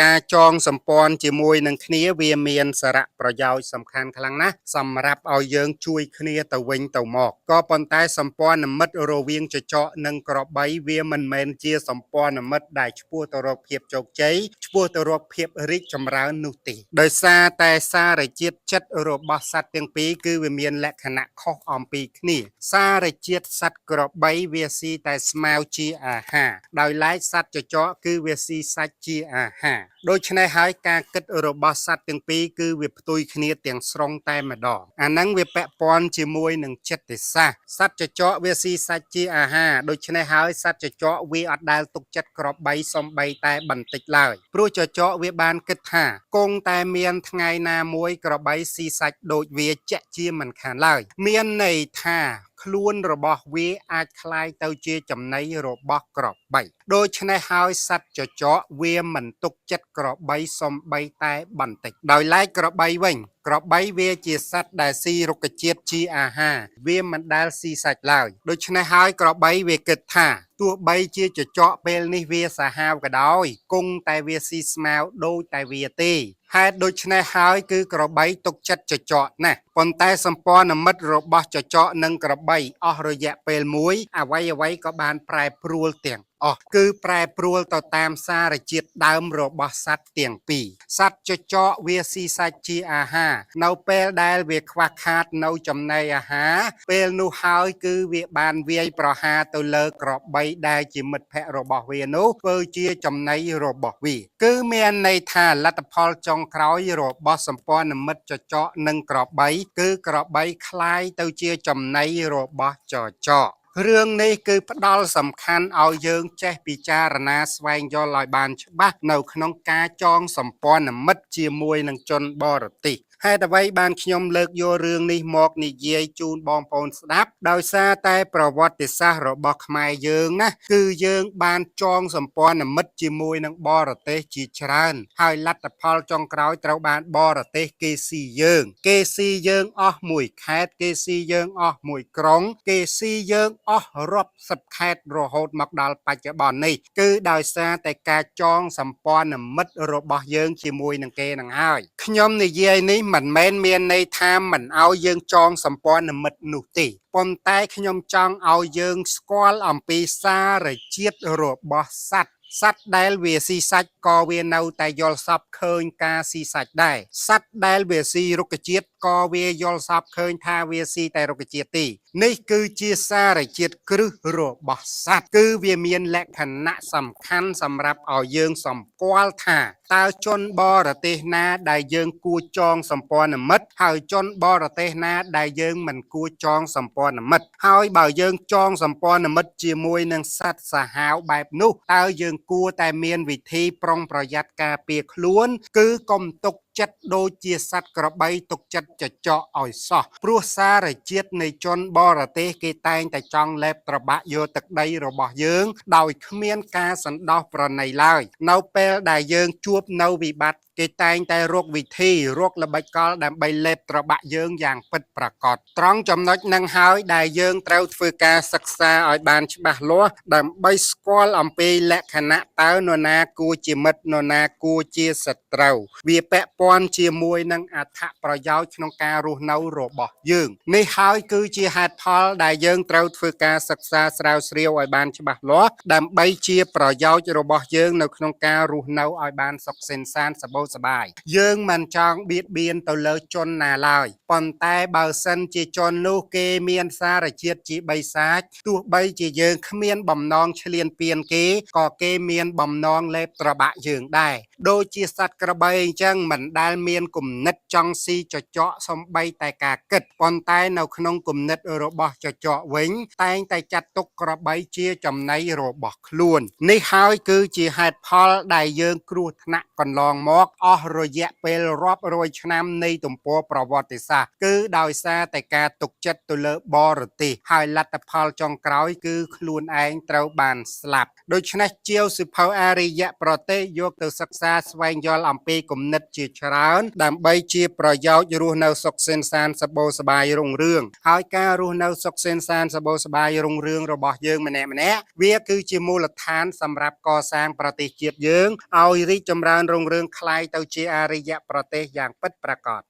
ការចងសម្ព័ន្ធជាមួយនឹងគ្នាវាមានសារៈប្រយោជន៍សំខាន់ខ្លាំងណាស់សម្រាប់ឲ្យយើងជួយគ្នាទៅវិញទៅមកក៏ប៉ុន្តែសម្ព័ន្ធមិត្តរវាងចចកនិងក្របីវាមិនមែនជាសម្ព័ន្ធមិត្តដែលឆ្ពោះទៅរកភាពជោគជ័យឆ្ពោះទៅរកភាពរីកចម្រើននោះទេដោយសារតែសារជាតិចិត្តរបស់សត្វទាំងពីរគឺវាមានលក្ខណៈខុសអំពីគ្នាសារជាតិសត្វក្របីវាស៊ីតែស្មៅជាអាហារដោយឡែកសត្វចចកគឺវាស៊ីសាច់ជាអាហារដូច្នេះហើយការគិតរបស់សត្វទាំងពីរគឺវាផ្ទុយគ្នាទាំងស្រុងតែម្ដងអាហ្នឹងវាពាក់ព័ន្ធជាមួយនឹងចិត្តសាស្ត្រសត្វចចកវាស៊ីសាច់ជាអាហារដូច្នេះហើយសត្វចចកវាអត់ដែលទុកចិត្តក្របីសំបីតែបន្តិចឡើយព្រោះចចកវាបានគិតថាគង់តែមានថ្ងៃណាមួយក្របីស៊ីសាច់ដូចវាចាក់ជាមិនខានឡើយមានន័យថាខ្លួនរបស់វាអាចคล้ายទៅជាចំណីរបស់ក្របីដូច្នេះហើយសត្វចចកវាមិនទុកចិត្តក្របីសំបីតែបន្តិចដោយឡែកក្របីវិញក្របីវាជាសត្វដែលស៊ីរុក្ខជាតិជាអាហារវាមិនដែលស៊ីសាច់ឡើយដូច្នេះហើយក្របីវាគិតថាទោះបីជាចចកពេលនេះវាសាហាវក៏ដោយគង់តែវាស៊ីស្មៅដូចតែវាទេហេតុដូច្នេះហើយគឺក្របីទុកចិត្តចចកណាស់ប៉ុន្តែសម្ព័ន្ធមិត្តរបស់ចចកនិងក្របីអស់រយៈពេលមួយអ្វីក៏បានប្រែប្រួលទាំងអស់គឺប្រែប្រួលទៅតាមសារជាតិដើមរបស់សត្វទាំងពីរសត្វចចកវាស៊ីសាច់ជាអាហារនៅពេលដែលវាខ្វះខាតនៅចំណីអាហារពេលនោះហើយគឺវាបានវាយប្រហារទៅលើក្របីដែលជាមិត្តភក្តិរបស់វានោះធ្វើជាចំណីរបស់វាគឺមានន័យថាលទ្ធផលចុងក្រោយរបស់សម្ព័ន្ធមិត្តចចកនិងក្របីគឺក្របីคล้ายទៅជាចំណីរបស់ចចករឿងនេះគឺផ្ដល់សំខាន់ឲ្យយើងចេះពិចារណាស្វែងយល់ឲ្យបានច្បាស់នៅក្នុងការចងសម្ព័ន្ធមិត្តជាមួយនឹងជនបរទេសហេតុអ្វីបានខ្ញុំលើកយករឿងនេះមកនិយាយជូនបងប្អូនស្ដាប់ដោយសារតែប្រវត្តិសាស្ត្ររបស់ខ្មែរយើងណាគឺយើងបានចងសម្ព័ន្ធមិត្តជាមួយនឹងបរទេសជាច្រើនហើយលទ្ធផលចុងក្រោយត្រូវបានបរទេសគេស៊ីយើងអស់មួយខេត្តគេស៊ីយើងអស់មួយក្រុងគេស៊ីយើងអស់រាប់សិបខេត្តរហូតមកដល់បច្ចុប្បន្ននេះគឺដោយសារតែការចងសម្ព័ន្ធមិត្តរបស់យើងជាមួយនឹងគេនឹងហើយខ្ញុំនិយាយនេះមិនមែនមានន័យថាមិនឲ្យយើងចងសម្ព័ន្ធមិត្តនោះទេប៉ុន្តែខ្ញុំចង់ឲ្យយើងស្គាល់អំពីសារជាតិរបស់សត្វដែលវាស៊ីសាច់ក៏វានៅតែយល់សប្តិឃើញការស៊ីសាច់ដែរសត្វដែលវាស៊ីរុក្ខជាតិក៏វាយល់សប្តិឃើញថាវាស៊ីតែរុក្ខជាតិទេនេះគឺជាសារជាតិគ្រឹះរបស់សត្វគឺវាមានលក្ខណៈសំខាន់សម្រាប់ឲ្យយើងសម្គាល់ថាតើជនបរទេសណាដែលយើងគួរចងសម្ព័ន្ធមិត្តហើយជនបរទេសណាដែលយើងមិនគួរចងសម្ព័ន្ធមិត្តហើយបើយើងចងសម្ព័ន្ធមិត្តជាមួយនឹងសត្វសាហាវបែបនោះតើយើងគួរតែមានវិធីប្រុងប្រយ័ត្នការពារខ្លួនគឺកុំទុកចិត្តដូចជាសត្វក្របីទុកចិត្តចចកឲ្យសោះព្រោះសារជាតិនៃជនបរទេសគេតែងតែចង់លេបត្របាក់យកទឹកដីរបស់យើងដោយគ្មានការសន្តោសប្រណីឡើយនៅពេលដែលយើងជួបនៅវិបត្តិគេតែងតែរកវិធីរកល្បិចកលដើម្បីលេបត្របាក់យើងយ៉ាងពិតប្រាកដត្រង់ចំណុចនឹងហើយដែលយើងត្រូវធ្វើការសិក្សាឲ្យបានច្បាស់លាស់ដើម្បីស្គាល់អំពីលក្ខណៈតើនរណាគួរជាមិត្តនរណាគួរជាសត្រូវវាពាក់ព័ន្ធជាមួយនឹងអត្ថប្រយោជន៍ក្នុងការរស់នៅរបស់យើងនេះហើយគឺជាហេតុផលដែលយើងត្រូវធ្វើការសិក្សាស្រាវជ្រាវឲ្យបានច្បាស់លាស់ដើម្បីជាប្រយោជន៍របស់យើងនៅក្នុងការរស់នៅឲ្យបានសុខសាន្តសម្បូរសប្បាយយើងមិនចង់បៀតបៀនទៅលើជនណាឡើយប៉ុន្តែបើសិនជាជននោះគេមានសារជាតិជាបិសាចទោះបីជាយើងគ្មានបំណងឈ្លានពានគេក៏គេមានបំណងលេបត្របាក់យើងដែរដូចជាសត្វក្របីអញ្ចឹងមិនដែលមានគំនិតចង់ស៊ីចចកសំបីតែការគិតប៉ុន្តែនៅក្នុងគំនិតរបស់ចចកវិញតែងតែចាត់ទុកក្របីជាចំណីរបស់ខ្លួននេះហើយគឺជាហេតុផលដែលយើងគ្រោះថ្នាក់កន្លងមក អស់រយៈពេលរាប់រយឆ្នាំនៃទំព័រប្រវត្តិសាស្ត្រគឺដោយសារតែការទុកចិត្តទៅលើបរទេសហើយលទ្ធផលចុងក្រោយគឺខ្លួនឯងត្រូវបានស្លាប់ដូច្នេះជាវសិភៅអរិយប្រទេសយកទៅសិក្សាស្វែងយល់អំពីគំនិតជាច្រើនដើម្បីជាប្រយោជន៍រស់នៅសុខសន្សានសប្បាយសប្បាយរុងរឿងហើយការរស់នៅសុខសន្សានសប្បាយសប្បាយរុងរឿងរបស់យើងម្នាក់ៗវាគឺជាមូលដ្ឋានសម្រាប់កសាងប្រទេសជាតិយើងឲ្យរីកចម្រើនរុងរឿងคล้ายទៅជាអរិយប្រទេសយ៉ាងពិតប្រាកដ